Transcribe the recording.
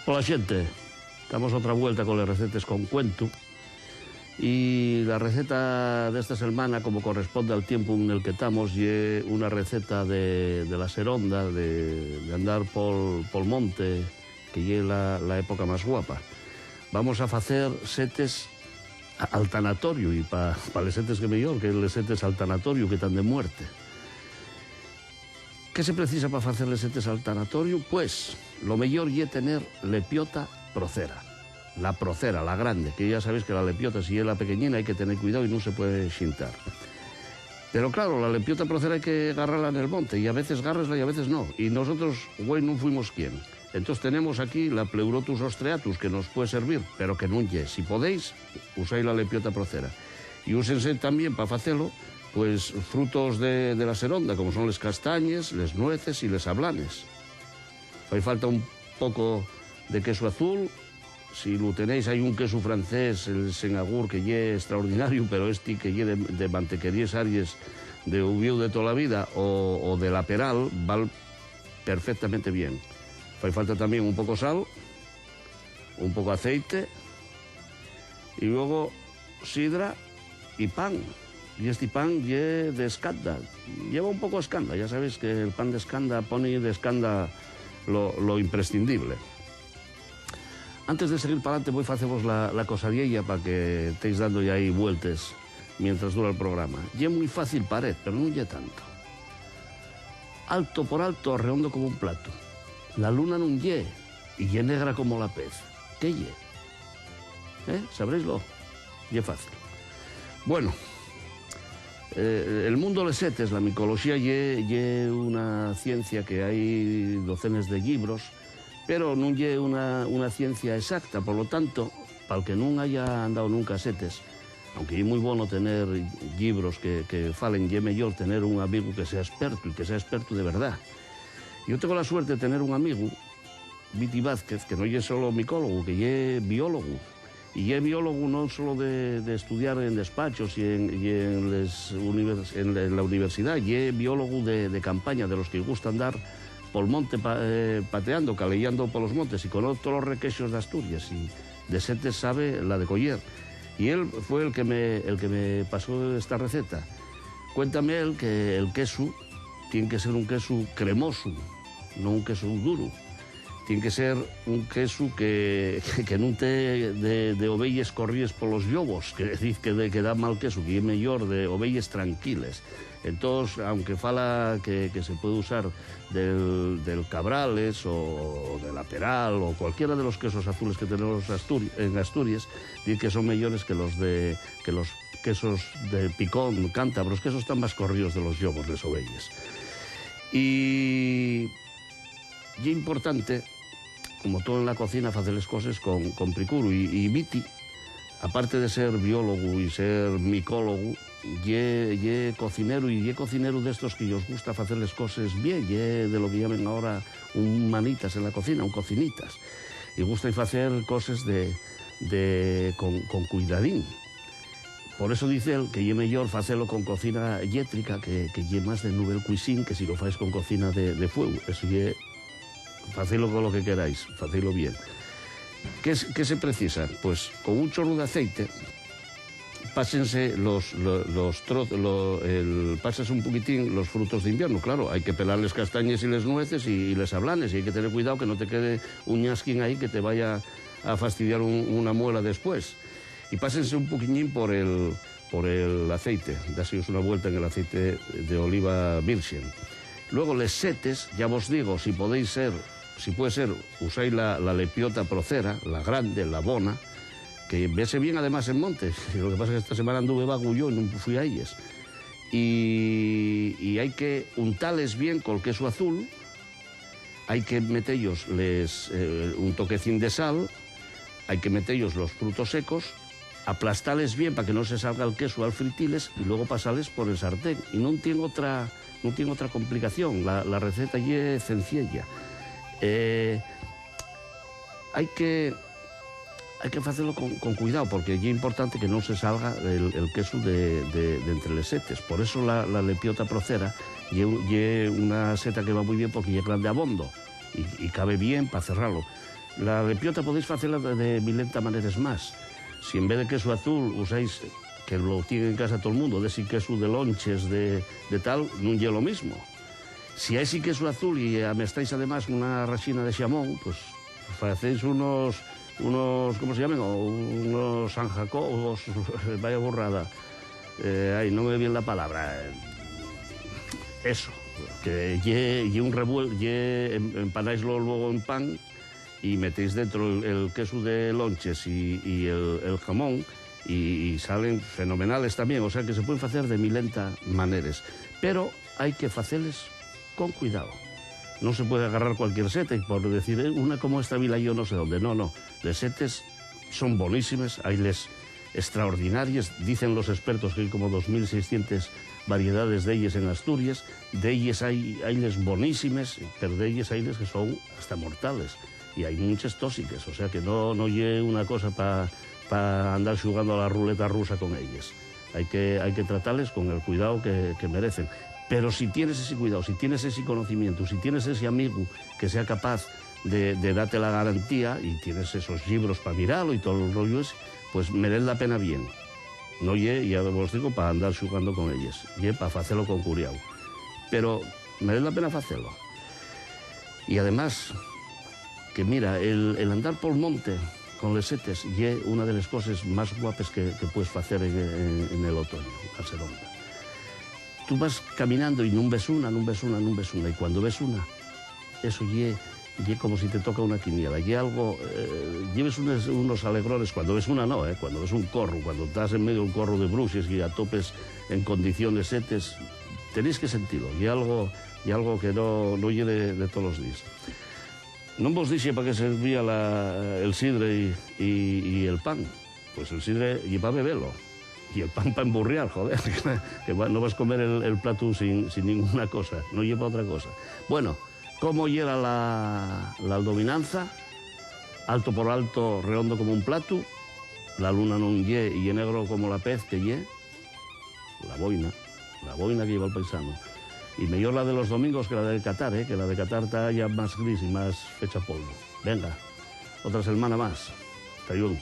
Hola xente, damos outra vuelta con las recetas con cuento y la receta de esta semana, como corresponde al tiempo en el que estamos, es una receta de la seronda, de andar pol monte, que es la época más guapa. Vamos a hacer setes al tanatorio, y para les setes que mellor, que les setes al tanatorio que están de muerte. ¿Qué se precisa para hacer les setes al tanatorio? Pues lo mejor es tener lepiota procera. La procera, la grande, que ya sabéis que la lepiota, si es la pequeñina, hay que tener cuidado y no se puede xintar. Pero claro, la lepiota procera hay que agarrarla en el monte, y a veces agarrasla y a veces no. Y nosotros, güey, no fuimos quien. Entonces tenemos aquí la Pleurotus ostreatus, que nos puede servir, pero que no ye. Si podéis, usáis la lepiota procera. Y úsense también para hacerlo, pues frutos de la seronda, como son les castañes, les nueces y les ablanes. Hay falta un poco de queso azul. Si lo tenéis, hay un queso francés, el Senagur, que ye extraordinario, pero que ye de mantequerías Aries, de Ubiu de toda la vida, o de la Peral, va perfectamente bien. Hay falta también un poco sal, un poco aceite, y luego sidra y pan. Y este pan ye de escanda, lleva un poco de escanda, ya sabéis que el pan de escanda pone de escanda lo imprescindible. Antes de seguir para adelante voy a haceros la cosadilla para que estéis dando ya ahí vueltas mientras dura el programa. Ye muy fácil pared, pero no ye tanto. Alto por alto, redondo como un plato. La luna no ye, y ye negra como la pez. ¿Qué ye? ¿Sabréislo? Ye fácil. Bueno, el mundo de les setes, la micología, ye una ciencia que hay docenas de libros, pero no ye una ciencia exacta. Por lo tanto, para el que no haya andado nunca a setes, aunque es muy bueno tener libros que falen, ye mejor tener un amigo que sea experto, y que sea experto de verdad. Yo tengo la suerte de tener un amigo, Viti Vázquez, que no es solo micólogo, que es biólogo. Y es biólogo no solo de estudiar en despachos y en la universidad, y es biólogo de campaña, de los que gusta andar por el monte pateando, caleando por los montes, y conoce todos los requexos de Asturias, y de setes sabe la de coller. Y él fue el que me pasó esta receta. Cuéntame él que el queso tiene que ser un queso cremoso, no un queso duro. Tiene que ser un queso que no te de ovelles corríes por los llobos, que decís que da mal queso, que es mejor de ovelles tranquiles. Entonces, aunque fala que se puede usar del Cabrales o de la Peral o cualquiera de los quesos azules que tenemos en Asturias, dice que son mejores que los quesos de Picón, cántabros, que esos están más corridos de los llobos, les ovelles. Y es importante, como todo en la cocina, hacer las cosas con pricuro. Y Viti, aparte de ser biólogo y ser micólogo, ye cocinero, y ye cocinero de estos que os gusta hacer las cosas bien, ye de lo que llaman ahora un manitas en la cocina, un cocinitas. Y gusta hacer cosas con cuidadín. Por eso dice él que ye mejor hacerlo con cocina eléctrica, que ye más de nouvelle cuisine, que si lo fais con cocina de fuego. Eso ye, hacedlo con lo que queráis, hacedlo bien. ¿Qué se precisa? Pues con un chorro de aceite, pásense pásense un poquitín los frutos de invierno. Claro, hay que pelar las castañas y las nueces y les ablanes, y hay que tener cuidado que no te quede un ñasquín ahí que te vaya a fastidiar una muela después. Y pásense un poquitín por el aceite, dásemos una vuelta en el aceite de oliva virgen. Luego les setes, ya vos digo, si puede ser, usáis la lepiota procera, la grande, la bona, que vese bien además en montes. Lo que pasa es que esta semana anduve vago yo y no fui a ellas. Y hay que untarles bien con queso azul, hay que meterlos un toquecín de sal, hay que meterlos los frutos secos, aplastarles bien para que no se salga el queso al fritiles, y luego pasarles por el sartén. Y no tiene otra complicación, la receta es sencilla. Hay que hacerlo con cuidado, porque es importante que no se salga el queso de entre les setes. Por eso la lepiota procera es una seta que va muy bien, porque es grande abondo y cabe bien para cerrarlo. La repiota podéis hacerla de 1000 maneras más. Si en vez de queso azul usáis, que lo tiene en casa todo el mundo, de ese queso de lonches, de tal, no es lo mismo. Si hay ese queso azul y amestáis además una rachina de xamón, pues hacéis unos ¿cómo se llaman? Unos sanjacobos, vaya burrada. Ay, no me viene la palabra. Eso, que un revuelo, empanáislo luego en pan y metéis dentro el queso de lonches y el jamón y salen fenomenales también. O sea que se pueden hacer de 1000 maneras. Pero hay que hacerles con cuidado. No se puede agarrar cualquier sete por decir, una como esta vila yo no sé dónde. No, no. Las setes son bonísimas, hay les extraordinarias. Dicen los expertos que hay como 2600 variedades de ellas en Asturias. De ellas hay les bonísimas, pero de ellas hay les que son hasta mortales. Y hay muchas tóxicas, o sea que no lleve una cosa para andar jugando a la ruleta rusa con ellas. Hay que tratarles con el cuidado que merecen. Pero si tienes ese cuidado, si tienes ese conocimiento, si tienes ese amigo que sea capaz de darte la garantía y tienes esos libros para mirarlo y todo el rollo ese, pues merece la pena bien. No ya os digo para andar jugando con ellas, para hacerlo con cuidado. Pero merece la pena hacerlo. Y además, que mira, el andar por el monte con les setes es una de las cosas más guapas que puedes hacer en el otoño, al Seronda. Tú vas caminando y no ves una, y cuando ves una, eso ye como si te toca una quiniela, ye algo, lleves unos alegrones, cuando ves una no, cuando ves un corro, cuando estás en medio de un corro de bruxes y a topes en condiciones setes, tenéis que sentirlo, y algo que no ye de todos los días. No vos dije para qué servía el sidre y el pan, pues el sidre y para beberlo. Y el pan para emburriar, joder, que no vas a comer el plato sin ninguna cosa, no lleva otra cosa. Bueno, ¿cómo llega la aldovinanza? Alto por alto, redondo como un plato, la luna no ye y negro como la pez que ye, la boina que lleva el paisano. Y mejor la de los domingos que la de Qatar, que la de Qatar está ya más gris y más fecha polvo. Venga, otra semana más. Hasta luego.